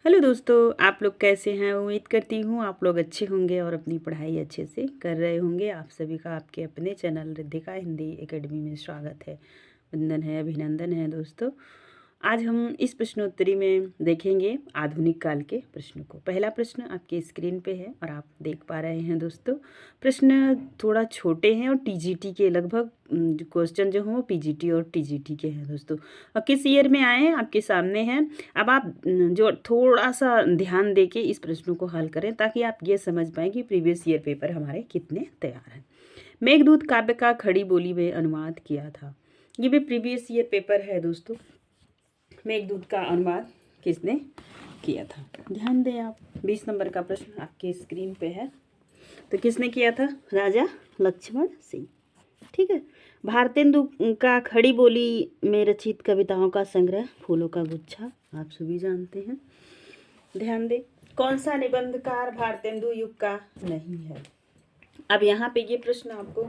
Hello दोस्तों, आप लोग कैसे हैं। उम्मीद करती हूँ आप लोग अच्छे होंगे और अपनी पढ़ाई अच्छे से कर रहे होंगे। आप सभी का आपके अपने चैनल रिद्धिका हिंदी एकेडमी में स्वागत है, वंदन है, अभिनंदन है। दोस्तों, आज हम इस प्रश्नोत्तरी में देखेंगे आधुनिक काल के प्रश्नों को। पहला प्रश्न आपके स्क्रीन पे है और आप देख पा रहे हैं। दोस्तों, प्रश्न थोड़ा छोटे हैं और टीजीटी के लगभग क्वेश्चन जो हैं वो पीजीटी और टीजीटी के हैं। दोस्तों, और किस ईयर में आए हैं आपके सामने हैं। अब आप जो थोड़ा सा ध्यान दे के इस प्रश्नों को हल करें ताकि आप ये समझ पाएँ कि प्रीवियस ईयर पेपर हमारे कितने तैयार हैं। मेघदूत काव्य का खड़ी बोली में अनुवाद किया था। ये भी प्रीवियस ईयर पेपर है। दोस्तों, मेघदूत का अनुवाद किसने किया था। ध्यान दें आप, 20 नंबर का प्रश्न आपके स्क्रीन पे है। तो किसने किया था? राजा लक्ष्मण सिंह। ठीक है। भारतेंदु का खड़ी बोली में रचित कविताओं का संग्रह फूलों का गुच्छा आप सभी जानते हैं। ध्यान दें, कौन सा निबंधकार भारतेंदु युग का नहीं है। अब यहाँ पे ये प्रश्न आपको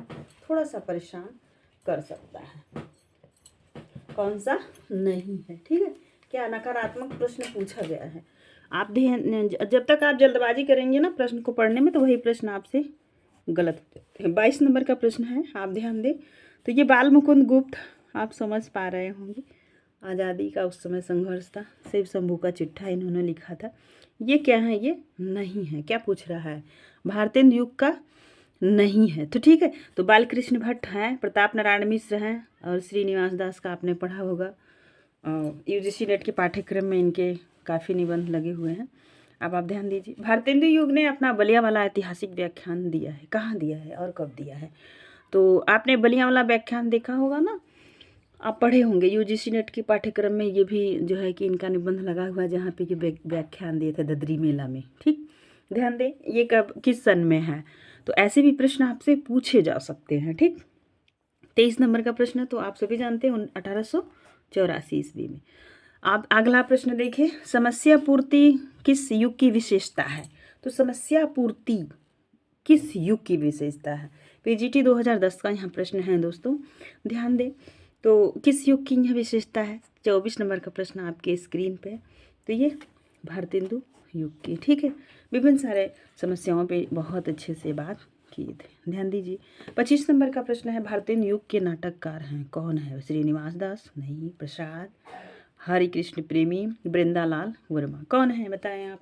थोड़ा सा परेशान कर सकता है। कौन सा नहीं है? ठीक है, क्या नकारात्मक प्रश्न पूछा गया है। आप ध्यान, जब तक आप जल्दबाजी करेंगे ना प्रश्न को पढ़ने में, तो वही प्रश्न आपसे गलत हो जाते हैं। 22 नंबर का प्रश्न है, आप ध्यान दें। तो ये बाल मुकुंद गुप्त, आप समझ पा रहे होंगे, आज़ादी का उस समय संघर्ष था, शिव शंभू का चिट्ठा इन्होंने लिखा था। ये क्या है? ये नहीं है। क्या पूछ रहा है? भारतेंदु युग का नहीं है। तो ठीक है, तो बालकृष्ण भट्ट हैं, प्रताप नारायण मिश्र हैं और श्रीनिवास दास का आपने पढ़ा होगा। यूजीसी नेट के पाठ्यक्रम में इनके काफ़ी निबंध लगे हुए हैं। अब आप ध्यान दीजिए, भारतेंदु युग ने अपना बलिया वाला ऐतिहासिक व्याख्यान दिया है। कहाँ दिया है और कब दिया है? तो आपने बलिया वाला व्याख्यान देखा होगा ना, आप पढ़े होंगे। यूजीसी नेट के पाठ्यक्रम में ये भी जो है कि इनका निबंध लगा हुआ है, जहाँ पे ये व्याख्यान दिए थे ददरी मेला में। ठीक, ध्यान दें, ये कब किस सन में है। तो ऐसे भी प्रश्न आपसे पूछे जा सकते हैं। ठीक, 23 नंबर का प्रश्न तो आप सभी जानते हैं 1884 ईस्वी में। आप अगला प्रश्न देखिए, समस्या पूर्ति किस युग की विशेषता है। तो समस्या पूर्ति किस युग की विशेषता है? पीजीटी 2010 का यहाँ प्रश्न है। दोस्तों, ध्यान दें, तो किस युग की यह विशेषता है? 24 नंबर का प्रश्न आपके स्क्रीन पे। तो ये भारतेंदु युग की। ठीक है, विभिन्न सारे समस्याओं पे बहुत अच्छे से बात किए थे। ध्यान दीजिए, 25 नंबर का प्रश्न है, भारतेंदु युग के नाटककार हैं कौन है? श्रीनिवास दास नहीं, प्रसाद, हरिकृष्ण प्रेमी, वृंदालाल वर्मा। कौन है बताएं आप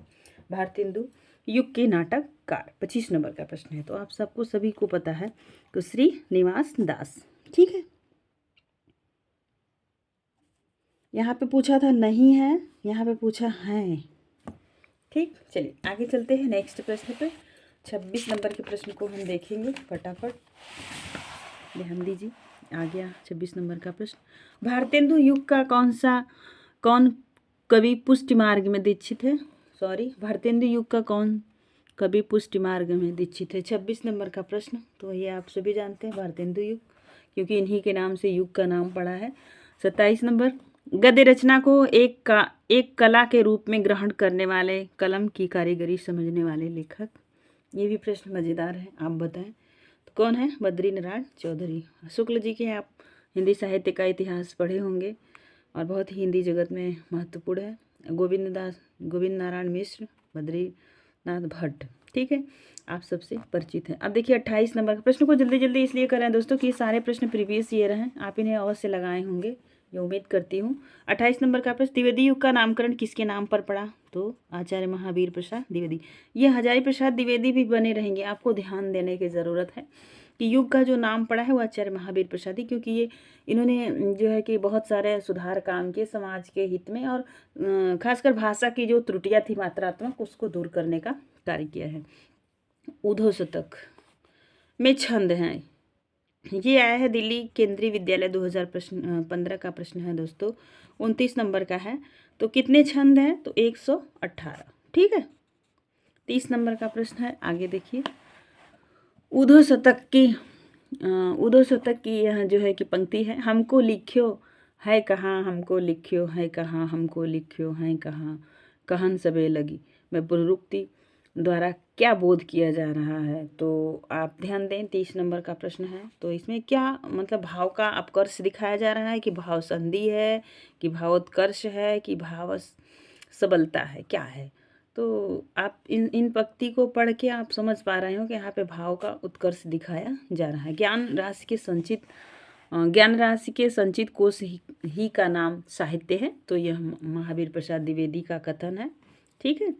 भारतेंदु युग के नाटककार? 25 नंबर का प्रश्न है। तो आप सबको सभी को पता है कि श्रीनिवास दास। ठीक है, यहाँ पे पूछा था नहीं है, यहाँ पे पूछा है। ठीक, चलिए आगे चलते हैं नेक्स्ट प्रश्न पे। 26 नंबर के प्रश्न को हम देखेंगे फटाफट। ध्यान दीजिए, आ गया 26 नंबर का प्रश्न। भारतेंदु युग का कौन कवि पुष्टि मार्ग में दीक्षित है? भारतेंदु युग का कौन कवि पुष्टि मार्ग में दीक्षित है? 26 नंबर का प्रश्न। तो ये आप सभी जानते हैं, भारतेंदु युग, क्योंकि इन्हीं के नाम से युग का नाम पड़ा है। 27 नंबर, गद्य रचना को एक कला के रूप में ग्रहण करने वाले, कलम की कारीगरी समझने वाले लेखक। ये भी प्रश्न मज़ेदार है, आप बताएं तो कौन है? बद्री नारायण चौधरी। शुक्ल जी के आप हिंदी साहित्य का इतिहास पढ़े होंगे और बहुत ही हिंदी जगत में महत्वपूर्ण है। गोविंद नारायण मिश्र, बद्रीनाथ भट्ट। ठीक है, आप सबसे परिचित हैं। अब देखिए 28 नंबर का प्रश्न को जल्दी जल्दी इसलिए करें दोस्तों कि सारे प्रश्न प्रीवियस ईयर हैं, आप इन्हें अवश्य लगाए होंगे, ये उम्मीद करती हूँ। 28 नंबर का प्रश्न, द्विवेदी युग का नामकरण किसके नाम पर पड़ा? तो आचार्य महावीर प्रसाद द्विवेदी। ये हजारी प्रसाद द्विवेदी भी बने रहेंगे, आपको ध्यान देने की ज़रूरत है कि युग का जो नाम पड़ा है वो आचार्य महावीर प्रसाद ही, क्योंकि ये इन्होंने जो है कि बहुत सारे सुधार काम किए समाज के हित में, और खासकर भाषा की जो त्रुटियाँ थी मात्रात्मक, उसको दूर करने का कार्य किया है। ऊधो शतक में छंद हैं, ये आया है दिल्ली केंद्रीय विद्यालय 2015 का प्रश्न है। दोस्तों, 29 नंबर का है। तो कितने छंद हैं? तो 118। ठीक है, 30 नंबर का प्रश्न है, आगे देखिए। ऊधो शतक की यह जो है कि पंक्ति है, हमको लिख्यो है कहाँ, हमको लिख्यो है कहाँ, हमको लिख्यो है कहाँ, कहन सबे लगी में पुनरुक्ति द्वारा क्या बोध किया जा रहा है? तो आप ध्यान दें, 30 नंबर का प्रश्न है। तो इसमें क्या मतलब भाव का अपकर्ष दिखाया जा रहा है कि भाव संधि है कि भावोत्कर्ष है कि भाव सबलता है, क्या है? तो आप इन पंक्ति को पढ़ के आप समझ पा रहे हो कि यहाँ पे भाव का उत्कर्ष दिखाया जा रहा है। ज्ञान राशि के संचित कोश ही का नाम साहित्य है। तो यह महावीर प्रसाद द्विवेदी का कथन है। ठीक है,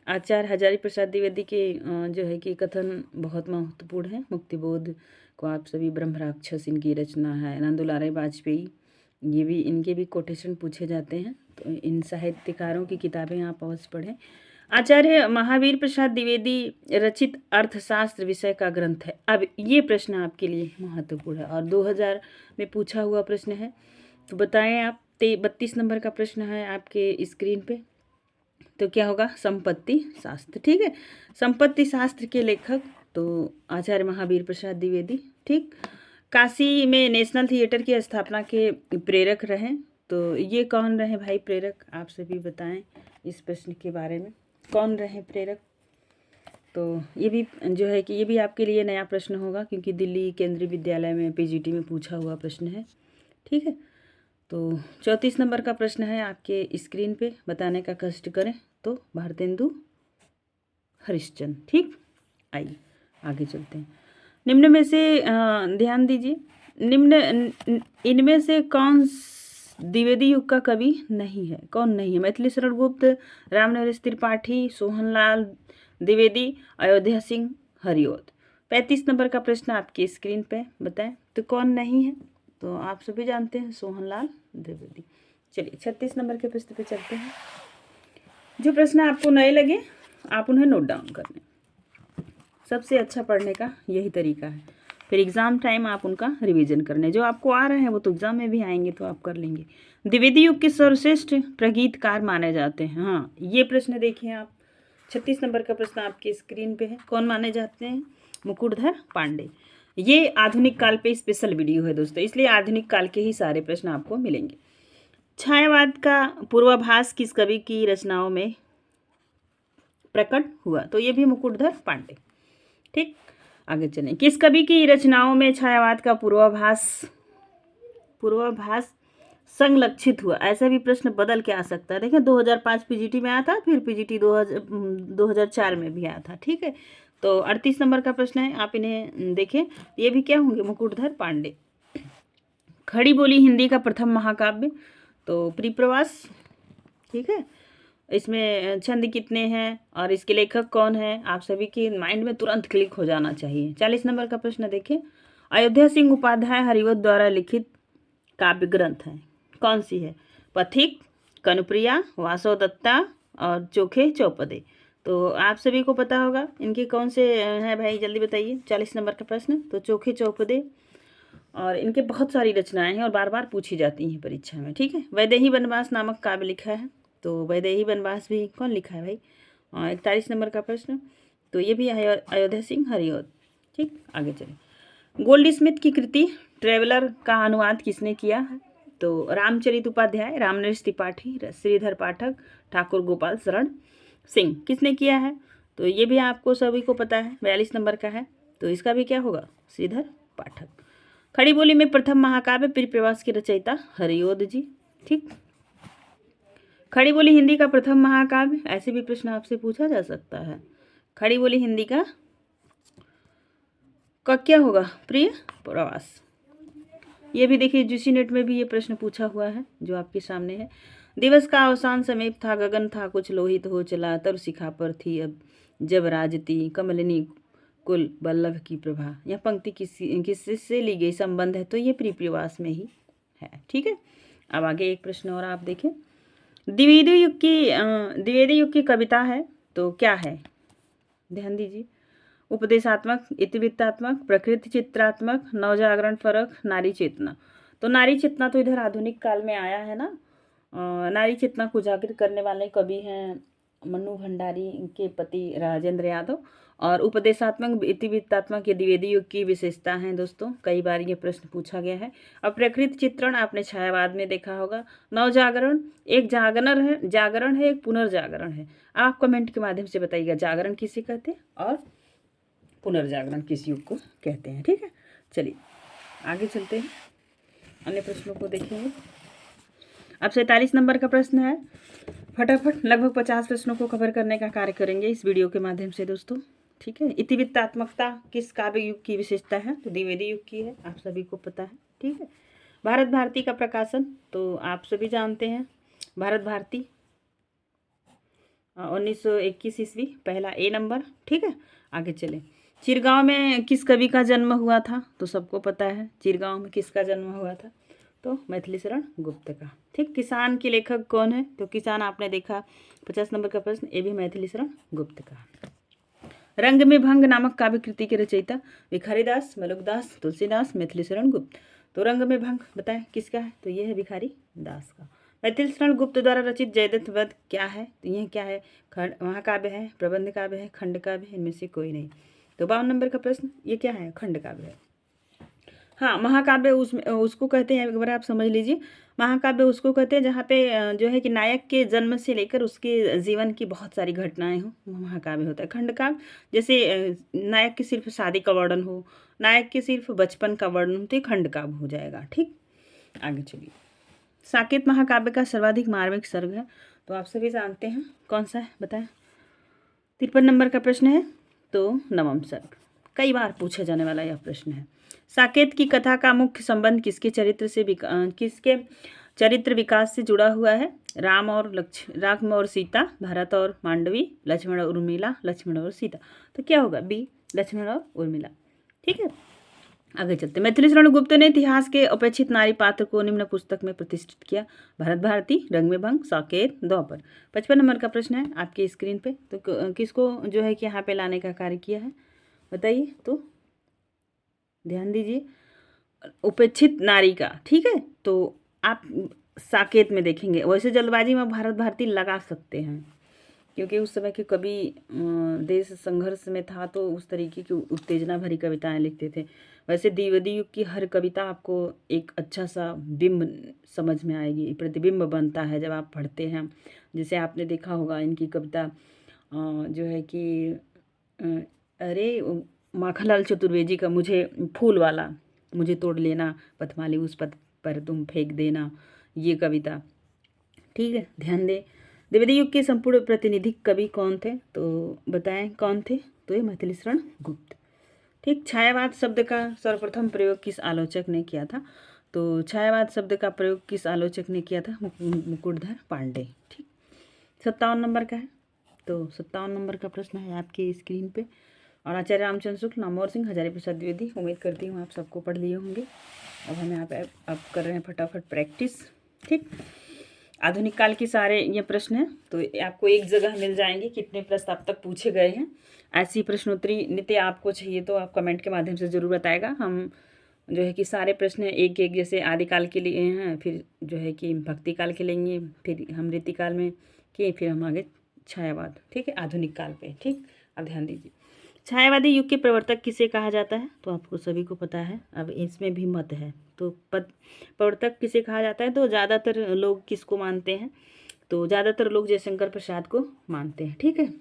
आचार्य हजारी प्रसाद द्विवेदी के जो है कि कथन बहुत महत्वपूर्ण है। मुक्तिबोध को आप सभी, ब्रह्मराक्षस इनकी रचना है। नंदुलारे वाजपेयी, ये भी, इनके भी कोटेशन पूछे जाते हैं। तो इन साहित्यकारों की किताबें आप अवश्य पढ़ें। आचार्य महावीर प्रसाद द्विवेदी रचित अर्थशास्त्र विषय का ग्रंथ है। अब ये प्रश्न आपके लिए महत्वपूर्ण है और 2000 में पूछा हुआ प्रश्न है। तो बताएं आप, 32 नंबर का प्रश्न है आपके स्क्रीन पे। तो क्या होगा? संपत्ति शास्त्र। ठीक है, संपत्ति शास्त्र के लेखक तो आचार्य महावीर प्रसाद द्विवेदी। ठीक, काशी में नेशनल थिएटर की स्थापना के प्रेरक रहे। तो ये कौन रहे भाई प्रेरक? आप सभी बताएं इस प्रश्न के बारे में, कौन रहे प्रेरक? तो ये भी जो है कि ये भी आपके लिए नया प्रश्न होगा, क्योंकि दिल्ली केंद्रीय विद्यालय में पीजीटी में पूछा हुआ प्रश्न है। ठीक है, तो 34 नंबर का प्रश्न है आपके स्क्रीन पे, बताने का कष्ट करें। तो भारतेंदु हरिश्चंद्र। ठीक, आइए आगे चलते हैं। निम्न में से ध्यान दीजिए, इनमें से कौन द्विवेदी युग का कवि नहीं है? कौन नहीं है? मैथिली शरण गुप्त, रामनरेश त्रिपाठी, सोहनलाल द्विवेदी, अयोध्या सिंह हरिओत। 35 नंबर का प्रश्न आपकी स्क्रीन पे, बताएं तो कौन नहीं है? तो आप सभी जानते हैं, सोहनलाल द्विवेदी। चलिए 36 नंबर के प्रश्न पे चलते हैं। जो प्रश्न आपको नए लगे आप उन्हें नोट डाउन कर लें। सबसे अच्छा पढ़ने का यही तरीका है। फिर एग्ज़ाम टाइम आप उनका रिवीजन करने, जो आपको आ रहे हैं वो तो एग्ज़ाम में भी आएंगे, तो आप कर लेंगे। द्विवेदी युग के सर्वश्रेष्ठ प्रगीतकार माने जाते हैं। हाँ, ये प्रश्न देखिए आप, 36 नंबर का प्रश्न आपकी स्क्रीन पे है। कौन माने जाते हैं? मुकुटधर पांडे। ये आधुनिक काल पे स्पेशल वीडियो है दोस्तों, इसलिए आधुनिक काल के ही सारे प्रश्न आपको मिलेंगे। छायावाद का पूर्वाभास किस कवि की रचनाओं में प्रकट हुआ? तो ये भी मुकुटधर पांडे। ठीक, आगे चलें। किस कवि की रचनाओं में छायावाद का पूर्वाभास संलक्षित हुआ? ऐसा भी प्रश्न बदल के आ सकता है। देखिए 2005 पीजीटी में आया था, फिर पीजीटी 2004 में भी आया था। ठीक है, तो 38 नंबर का प्रश्न है, आप इन्हें देखें। ये भी क्या होंगे? मुकुटधर पांडे। खड़ी बोली हिंदी का प्रथम महाकाव्य, तो परिप्रवास। ठीक है, इसमें छंद कितने हैं और इसके लेखक कौन है? आप सभी के माइंड में तुरंत क्लिक हो जाना चाहिए। 40 नंबर का प्रश्न देखें। अयोध्या सिंह उपाध्याय हरिवंश द्वारा लिखित काव्य ग्रंथ है, कौन सी है? पथिक, कनुप्रिया, वासव दत्ता और चोखे चौपदे। तो आप सभी को पता होगा इनके कौन से हैं भाई, जल्दी बताइए। 40 नंबर का प्रश्न, तो चोखे चौपदे। और इनके बहुत सारी रचनाएं हैं और बार बार पूछी जाती हैं परीक्षा में। ठीक है, वैदेही वनवास नामक काव्य लिखा है, तो वैदेही वनवास भी कौन लिखा है भाई? 41 नंबर का प्रश्न, तो ये भी अयोध्या सिंह हरिओत। ठीक, आगे चलें। गोल्ड स्मिथ की कृति ट्रेवलर का अनुवाद किसने किया है? तो रामचरित उपाध्याय, रामनरेश त्रिपाठी, श्रीधर पाठक, ठाकुर गोपाल शरण सिंह। किसने किया है? तो ये भी आपको सभी को पता है, 42 नंबर का है। तो इसका भी क्या होगा? श्रीधर पाठक। खड़ी बोली में प्रथम महाकाव्य परिप्रवास के रचयिता हरिओद जी। ठीक, खड़ी बोली हिंदी का प्रथम महाकाव्य, ऐसे भी प्रश्न आपसे पूछा जा सकता है। खड़ी बोली हिंदी का क्या होगा? प्रिय प्रवास। ये भी देखिए जीसी नेट में भी ये प्रश्न पूछा हुआ है जो आपके सामने है। दिवस का अवसान समीप था, गगन था कुछ लोहित हो चला, तर शिखा पर थी अब जब राजती, कमलिनी कुल बल्लभ की प्रभा। यह पंक्ति किससे ली गई संबंध है? तो ये परिप्रवास में ही है। ठीक है, अब आगे एक प्रश्न और आप देखें। द्विवेदी युग की कविता है, तो क्या है? ध्यान दीजिए। उपदेशात्मक, इतिवृत्तात्मक, प्रकृति चित्रात्मक, नवजागरण परक, नारी चेतना। तो नारी चेतना तो इधर आधुनिक काल में आया है ना। नारी चेतना को उजागर करने वाले कवि हैं मन्नू भंडारी के पति राजेंद्र यादव। और उपदेशात्मक, इतिवृत्तात्मक ये द्विवेदी युग की विशेषता हैं दोस्तों, कई बार ये प्रश्न पूछा गया है। और प्रकृति चित्रण आपने छायावाद में देखा होगा। नवजागरण एक जागरण है, एक पुनर्जागरण है। आप कमेंट के माध्यम से बताइएगा जागरण किसे कहते हैं और पुनर्जागरण किस युग को कहते हैं। ठीक है, चलिए आगे चलते हैं, अन्य प्रश्नों को देखेंगे। अब 47 नंबर का प्रश्न है। फटाफट लगभग 50 प्रश्नों को कवर करने का कार्य करेंगे इस वीडियो के माध्यम से दोस्तों। ठीक है, इतिवृत्तात्मकता किस काव्य युग की विशेषता है? तो द्विवेदी युग की है, आप सभी को पता है। ठीक है, भारत भारती का प्रकाशन तो आप सभी जानते हैं, भारत भारती 1921 ईस्वी, पहला ए नंबर। ठीक है, आगे चले। चिरगांव में किस कवि का जन्म हुआ था? तो सबको पता है चिरगांव में किसका जन्म हुआ था, तो मैथिली शरण गुप्त का। ठीक, किसान के लेखक कौन है? तो किसान आपने देखा 50 नंबर का प्रश्न, ये भी मैथिली शरण गुप्त का। रंग में भंग नामक काव्य कृति के रचयिता? भिखारीदास, मलुकदास, तुलसीदास, मैथिली शरण गुप्त। तो रंग में भंग बताएं किसका है? तो यह है भिखारी दास का। मैथिली शरण गुप्त द्वारा रचित जयद्रथ वध क्या है? तो यह क्या है? महाकाव्य है, प्रबंध काव्य है, खंड काव्य है, इनमें से कोई नहीं। तो 52 नंबर का प्रश्न, ये क्या है? खंड काव्य है। हाँ, महाकाव्य उसको कहते हैं, एक बार आप समझ लीजिए, महाकाव्य उसको कहते हैं जहाँ पे जो है कि नायक के जन्म से लेकर उसके जीवन की बहुत सारी घटनाएं हो, महाकाव्य होता है। खंड काव्य जैसे नायक की सिर्फ शादी का वर्णन हो, नायक के सिर्फ बचपन का वर्णन हो, तो ये खंड काव्य हो जाएगा। ठीक, आगे चलिए। साकेत महाकाव्य का सर्वाधिक मार्मिक सर्ग है, तो आप सभी जानते हैं कौन सा है, बताएं। 53 नंबर का प्रश्न है, तो नवम सर्ग, कई बार पूछा जाने वाला यह प्रश्न है। साकेत की कथा का मुख्य संबंध किसके चरित्र विकास से जुड़ा हुआ है? राम और सीता, भरत और मांडवी, लक्ष्मण और उर्मिला, लक्ष्मण और सीता। तो क्या होगा? बी, लक्ष्मण और उर्मिला। ठीक है, आगे चलते। मैथिली शरण गुप्त ने इतिहास के अपेक्षित नारी पात्र को निम्न पुस्तक में प्रतिष्ठित किया? भारत भारती, रंग में भंग, साकेत, द्वापर। 55 नंबर का प्रश्न है आपकी स्क्रीन पे, तो किसको जो है कि यहाँ पे लाने का कार्य किया है, बताइए। तो ध्यान दीजिए, उपेक्षित नारी का। ठीक है, तो आप साकेत में देखेंगे। वैसे जल्दबाजी में भारत भारती लगा सकते हैं, क्योंकि उस समय के कवि देश संघर्ष में था, तो उस तरीके की उत्तेजना भरी कविताएं लिखते थे। वैसे द्विवेदी युग की हर कविता आपको एक अच्छा सा बिंब समझ में आएगी, प्रतिबिंब बनता है जब आप पढ़ते हैं। जैसे आपने देखा होगा इनकी कविता जो है कि अरे माखनलाल चतुर्वेदी का मुझे फूल वाला, मुझे तोड़ लेना, पथमाली उस पथ पर तुम फेंक देना, ये कविता। ठीक है, ध्यान दें। द्विवेदी युग के संपूर्ण प्रातिनिधिक कवि कौन थे? तो बताएं कौन थे? तो ये मैथिली शरण गुप्त। ठीक, छायावाद शब्द का सर्वप्रथम प्रयोग किस आलोचक ने किया था? तो छायावाद शब्द का प्रयोग किस आलोचक ने किया था? मुकुटधर पांडे। ठीक, 57 नंबर का है, तो 57 नंबर का प्रश्न है आपकी स्क्रीन पे। और आचार्य रामचंद्र शुक्ल, नामवर सिंह, हजारी प्रसाद द्विवेदी। उम्मीद करती हूँ आप सबको पढ़ लिए होंगे। अब हम यहाँ पे अब कर रहे हैं फटाफट प्रैक्टिस। ठीक, आधुनिक काल के सारे ये प्रश्न हैं, तो आपको एक जगह मिल जाएंगे कितने प्रश्न अब तक पूछे गए हैं। ऐसी प्रश्नोत्तरी नित्य आपको चाहिए तो आप कमेंट के माध्यम से ज़रूर बताएगा। हम जो है कि सारे प्रश्न एक एक, जैसे आदिकाल के लिए हैं, फिर जो है कि भक्ति काल के लेंगे, फिर हम रीतिकाल में किए, फिर हम आगे छायावाद। ठीक है, आधुनिक काल पे। ठीक, अब ध्यान दीजिए। छायावादी युग के प्रवर्तक किसे कहा जाता है? तो आपको सभी को पता है, अब इसमें भी मत है। तो प्रवर्तक किसे कहा जाता है? तो ज़्यादातर लोग किसको मानते हैं? तो ज़्यादातर लोग जयशंकर प्रसाद को मानते हैं। ठीक है,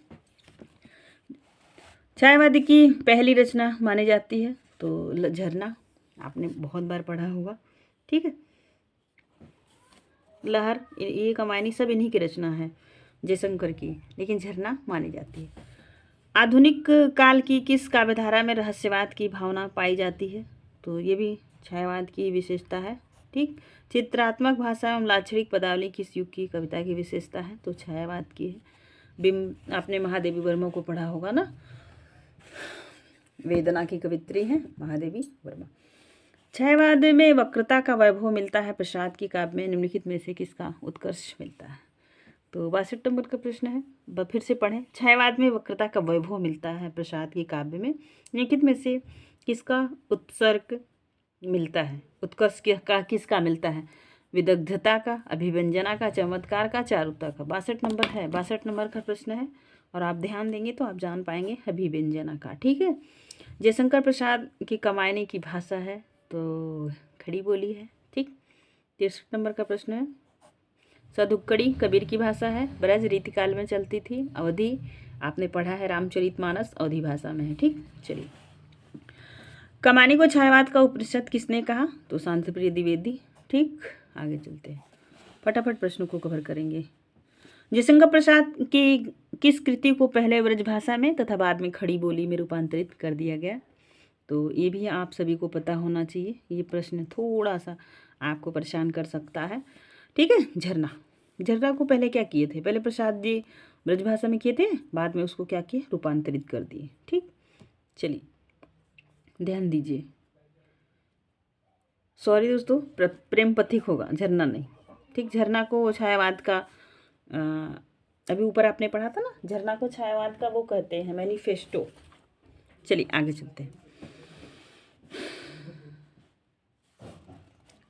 छायावादी की पहली रचना मानी जाती है तो झरना, आपने बहुत बार पढ़ा होगा। ठीक है, लहर, ये कमायनी, सब इन्हीं की रचना है जयशंकर की, लेकिन झरना मानी जाती है। आधुनिक काल की किस काव्यधारा में रहस्यवाद की भावना पाई जाती है? तो ये भी छायावाद की विशेषता है। ठीक, चित्रात्मक भाषा एवं लाक्षणिक पदावली किस युग की कविता की विशेषता है? तो छायावाद की है। बिंब, आपने महादेवी वर्मा को पढ़ा होगा ना, वेदना की कवित्री हैं महादेवी वर्मा। छायावाद में वक्रता का वैभव मिलता है प्रसाद की काव्य में निम्नलिखित में से किसका उत्कर्ष मिलता है? तो 62 नंबर का प्रश्न है, फिर से पढ़ें। छायावाद में वक्रता का वैभव मिलता है प्रसाद की काव्य में निम्नलिखित में से किसका उत्सर्ग मिलता है? उत्कर्ष का किसका मिलता है? विदग्धता का, अभिव्यंजना का, चमत्कार का, चारुता का। 62 नंबर है, 62 नंबर का प्रश्न है, और आप ध्यान देंगे तो आप जान पाएंगे अभिव्यंजना का। ठीक है, जयशंकर प्रसाद की कमायनी की भाषा है तो खड़ी बोली है। ठीक, 63 नंबर का प्रश्न है, सदुक्कड़ी कबीर की भाषा है, ब्रज रीतिकाल में चलती थी, अवधि आपने पढ़ा है रामचरितमानस अवधि भाषा में है। ठीक, चलिए। कमानी को छायावाद का उपनिषद किसने कहा? तो शांतिप्रिय द्विवेदी। ठीक, आगे चलते हैं, फटाफट प्रश्नों को कवर करेंगे। जयशंकर प्रसाद की किस कृति को पहले ब्रजभाषा में तथा बाद में खड़ी बोली में रूपांतरित कर दिया गया? तो ये भी आप सभी को पता होना चाहिए। ये प्रश्न थोड़ा सा आपको परेशान कर सकता है, ठीक है। झरना, झरना को पहले क्या किए थे? पहले प्रसाद जी ब्रजभाषा में किए थे, बाद में उसको क्या किए? रूपांतरित कर दिए, ठीक। चलिए ध्यान दीजिए। सॉरी दोस्तों, प्रेम पथिक होगा, झरना नहीं, ठीक। झरना को छायावाद का अभी ऊपर आपने पढ़ा था ना, झरना को छायावाद का वो कहते हैं मैनिफेस्टो। चलिए आगे चलते हैं।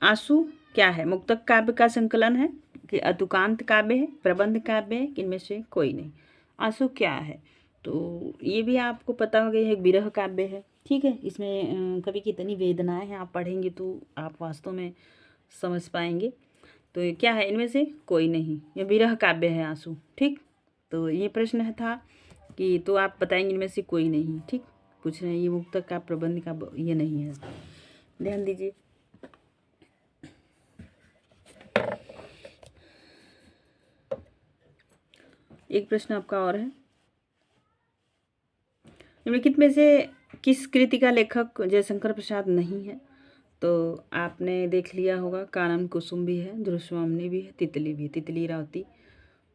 आंसू क्या है? मुक्तक काव्य का संकलन है कि अतुकांत काव्य है, प्रबंध काव्य है, कि इनमें से कोई नहीं? आंसू क्या है? तो ये भी आपको पता हो गया है, विरह काव्य है, ठीक है। इसमें कवि की इतनी वेदनाएं हैं, आप पढ़ेंगे तो आप वास्तव में समझ पाएंगे। तो ये क्या है? इनमें से कोई नहीं, ये विरह काव्य है आंसू, ठीक। तो ये प्रश्न था कि तो आप बताएंगे इनमें से कोई नहीं, ठीक। पूछ रहे हैं ये मुक्तक का, प्रबंध का, ये नहीं है। ध्यान दीजिए। एक प्रश्न आपका और है, निम्नलिखित में से किस कृति का लेखक जयशंकर प्रसाद नहीं है? तो आपने देख लिया होगा, कानन कुसुम भी है, ध्रुवस्वामिनी भी है, तितली भी है, तितली रावती,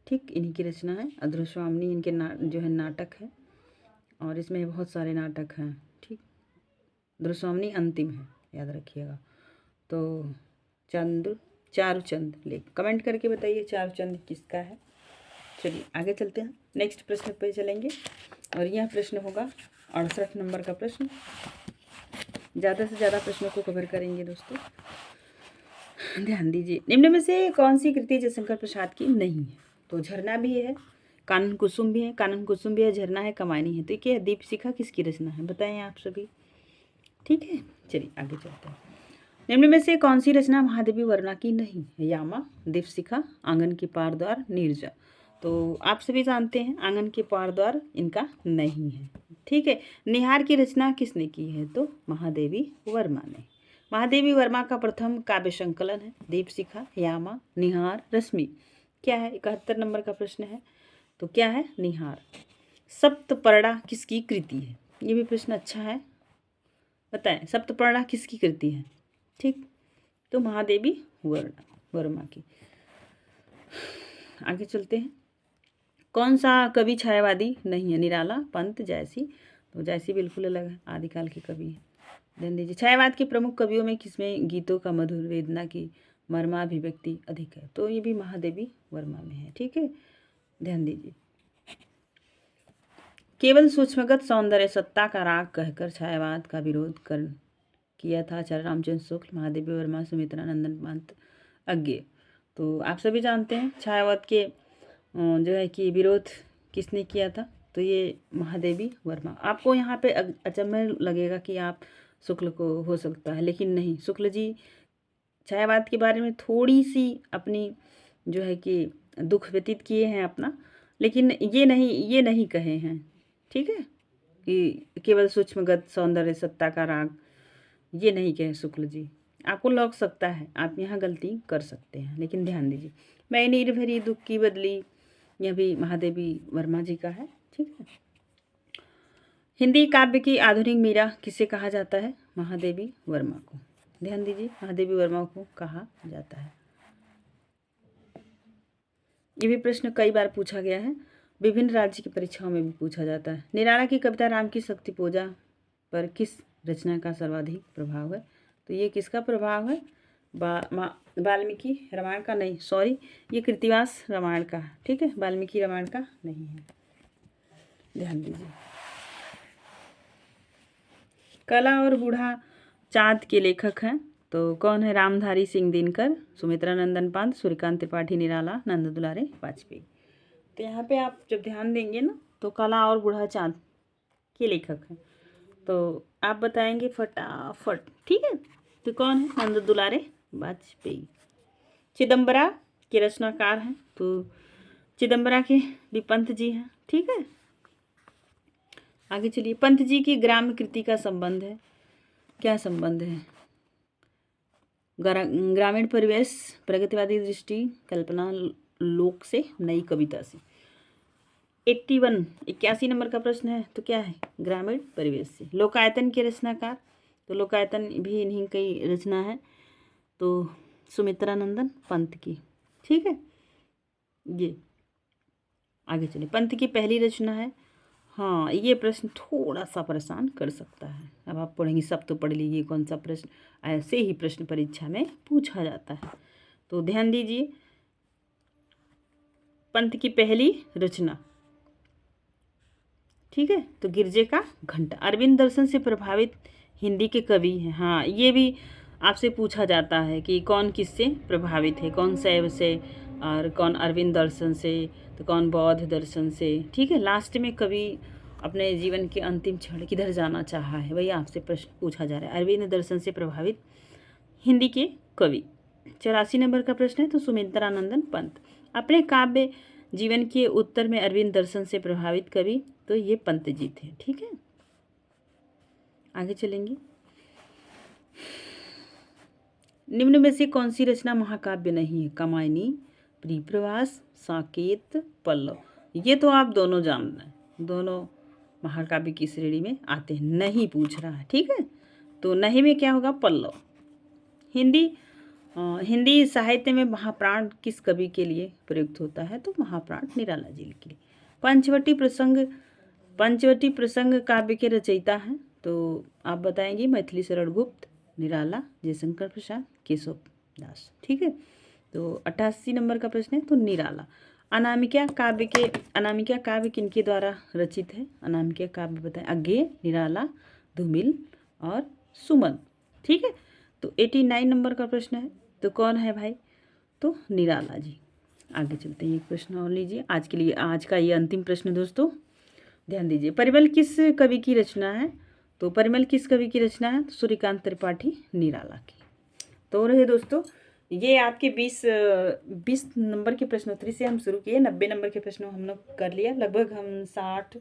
ठीक, इन्हीं की रचना है। ध्रुवस्वामिनी इनके जो है नाटक है, और इसमें बहुत सारे नाटक हैं, ठीक। ध्रुवस्वामिनी अंतिम है, याद रखिएगा। तो चारुचंद लेख, कमेंट करके बताइए चारुचंद किसका है। चलिए आगे चलते हैं, नेक्स्ट प्रश्न पे चलेंगे, और यह प्रश्न होगा 68 नंबर का प्रश्न। ज़्यादा से ज़्यादा प्रश्नों को कवर करेंगे दोस्तों, ध्यान दीजिए। निम्न में से कौन सी कृति जयशंकर प्रसाद की नहीं है? तो झरना भी है, कानन कुसुम भी है, कानन कुसुम भी है, झरना है, कमायनी है। तो क्या है? दीपशिखा किसकी रचना है? बताएं आप सभी, ठीक है। चलिए आगे चलते हैं। निम्न में से कौन सी रचना महादेवी वर्मा की नहीं है? यामा, दीपशिखा, आंगन की पार द्वार, नीरजा। तो आप सभी जानते हैं आंगन के पार द्वार इनका नहीं है, ठीक है। निहार की रचना किसने की है? तो महादेवी वर्मा ने। महादेवी वर्मा का प्रथम काव्य संकलन है दीपशिखा, यामा, निहार, रश्मि। क्या है? 71 नंबर का प्रश्न है। तो क्या है? निहार। सप्तपर्णा किसकी कृति है? ये भी प्रश्न अच्छा है, बताएं सप्तपर्णा किसकी कृति है, ठीक। तो महादेवी वर्मा की। आगे चलते हैं। कौन सा कवि छायावादी नहीं है? निराला, पंत, जयसी। तो जयसी बिल्कुल अलग है, आदिकाल के कवि है। ध्यान दीजिए। छायावाद के प्रमुख कवियों में किसमें गीतों का मधुर, वेदना की मर्माभिव्यक्ति अधिक है? तो ये भी महादेवी वर्मा में है, ठीक है। ध्यान दीजिए। केवल सूक्ष्मगत सौंदर्य सत्ता का राग कहकर छायावाद का विरोध किया था आचार्य रामचंद्र शुक्ल, महादेवी वर्मा, सुमित्रा नंदन पंत, अज्ञे। तो आप सभी जानते हैं छायावाद के जो है कि विरोध किसने किया था? तो ये महादेवी वर्मा। आपको यहाँ पे अचंभे लगेगा कि आप शुक्ल को हो सकता है, लेकिन नहीं, शुक्ल जी छायावाद के बारे में थोड़ी सी अपनी जो है कि दुख व्यतीत किए हैं अपना, लेकिन ये नहीं कहे हैं, ठीक है, कि केवल सूक्ष्मगत सौंदर्य सत्ता का राग, ये नहीं कहे शुक्ल जी। आपको लग सकता है, आप यहाँ गलती कर सकते हैं, लेकिन ध्यान दीजिए। मैं निर्भरी दुख की बदली, यह भी महादेवी वर्मा जी का है, ठीक है। हिंदी काव्य की आधुनिक मीरा किसे कहा जाता है? महादेवी वर्मा को। ध्यान दीजिए, महादेवी वर्मा को कहा जाता है। ये भी प्रश्न कई बार पूछा गया है, विभिन्न राज्य की परीक्षाओं में भी पूछा जाता है। निराला की कविता राम की शक्ति पूजा पर किस रचना का सर्वाधिक प्रभाव है? तो ये किसका प्रभाव है? वाल्मीकि रामायण का नहीं, सॉरी, ये कृतिवास रामायण का, ठीक है, वाल्मीकि रामायण का नहीं है। ध्यान दीजिए। कला और बूढ़ा चाँद के लेखक हैं, तो कौन है? रामधारी सिंह दिनकर, सुमित्रा नंदन पंत, सूर्यकांत त्रिपाठी निराला, नंद दुलारे वाजपेयी। तो यहाँ पे आप जब ध्यान देंगे ना, तो कला और बूढ़ा चाँद के लेखक हैं, तो आप बताएंगे फटाफट, ठीक है। तो कौन है? नंद दुलारे वाजपेयी। चिदम्बरा के रचनाकार हैं, तो चिदम्बरा के भी पंत जी हैं, ठीक है। आगे चलिए। पंत जी की ग्राम्य कृति का संबंध है, क्या संबंध है? ग्रामीण परिवेश, प्रगतिवादी दृष्टि, कल्पना लोक से, नई कविता से। 81 नंबर का प्रश्न है, तो क्या है, ग्रामीण परिवेश से। लोकायतन के रचनाकार, तो लोकायतन भी इन्हीं की रचना है, तो सुमित्रानंदन पंत की। ठीक है, ये आगे चलिए। पंत की पहली रचना है। हाँ, ये प्रश्न थोड़ा सा परेशान कर सकता है। अब आप पढ़ेंगे, सब तो पढ़ लीजिए, कौन सा प्रश्न ऐसे ही प्रश्न परीक्षा में पूछा जाता है, तो ध्यान दीजिए। पंत की पहली रचना, ठीक है, तो गिरजे का घंटा। अरविंद दर्शन से प्रभावित हिंदी के कवि हैं। हाँ, ये भी आपसे पूछा जाता है कि कौन किससे प्रभावित है, कौन शैव से और कौन अरविंद दर्शन से, तो कौन बौद्ध दर्शन से। ठीक है, लास्ट में कवि अपने जीवन के अंतिम क्षण किधर जाना चाहा है, वही आपसे प्रश्न पूछा जा रहा है। अरविंद दर्शन से प्रभावित हिंदी के कवि। 84 नंबर का प्रश्न है, तो सुमित्रानंदन पंत। अपने काव्य जीवन के उत्तर में अरविंद दर्शन से प्रभावित कवि, तो ये पंत जी थे। ठीक है, आगे चलेंगे। निम्न में से कौन सी रचना महाकाव्य नहीं है। कामायनी, प्रियप्रवास, साकेत, पल्लव। ये तो आप दोनों जान रहे हैं, दोनों महाकाव्य की श्रेणी में आते हैं। नहीं पूछ रहा है, ठीक है, तो नहीं में क्या होगा, पल्लव। हिंदी साहित्य में महाप्राण किस कवि के लिए प्रयुक्त होता है, तो महाप्राण निराला जी के लिए। पंचवटी प्रसंग काव्य के रचयिता हैं, तो आप बताएंगे मैथिली शरण गुप्त, निराला, जयशंकर प्रसाद, केशव दास। ठीक है, तो 88 नंबर का प्रश्न है, तो निराला। अनामिका काव्य किनके द्वारा रचित है। अनामिका काव्य बताएं, अज्ञेय, निराला, धूमिल और सुमन। ठीक है, तो 89 नंबर का प्रश्न है, तो कौन है भाई, तो निराला जी। आगे चलते हैं, एक प्रश्न और लीजिए आज के लिए, आज का ये अंतिम प्रश्न दोस्तों, ध्यान दीजिए। परिमल किस कवि की रचना है, तो परिमल किस कवि की रचना है, तो सूर्यकांत त्रिपाठी, निराला की। तो रहे दोस्तों, ये आपके 20 नंबर के प्रश्नोत्तरी से हम शुरू किए। 90 नंबर के प्रश्नों हम लोग कर लिया, लगभग हम 60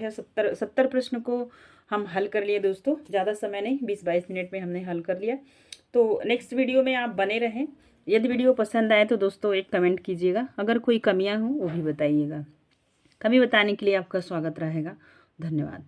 या 70 प्रश्न को हम हल कर लिए दोस्तों। ज़्यादा समय नहीं, 20-22 मिनट में हमने हल कर लिया। तो नेक्स्ट वीडियो में आप बने रहें। यदि वीडियो पसंद आए तो दोस्तों एक कमेंट कीजिएगा, अगर कोई कमियां हों वो भी बताइएगा। कमी बताने के लिए आपका स्वागत रहेगा। धन्यवाद।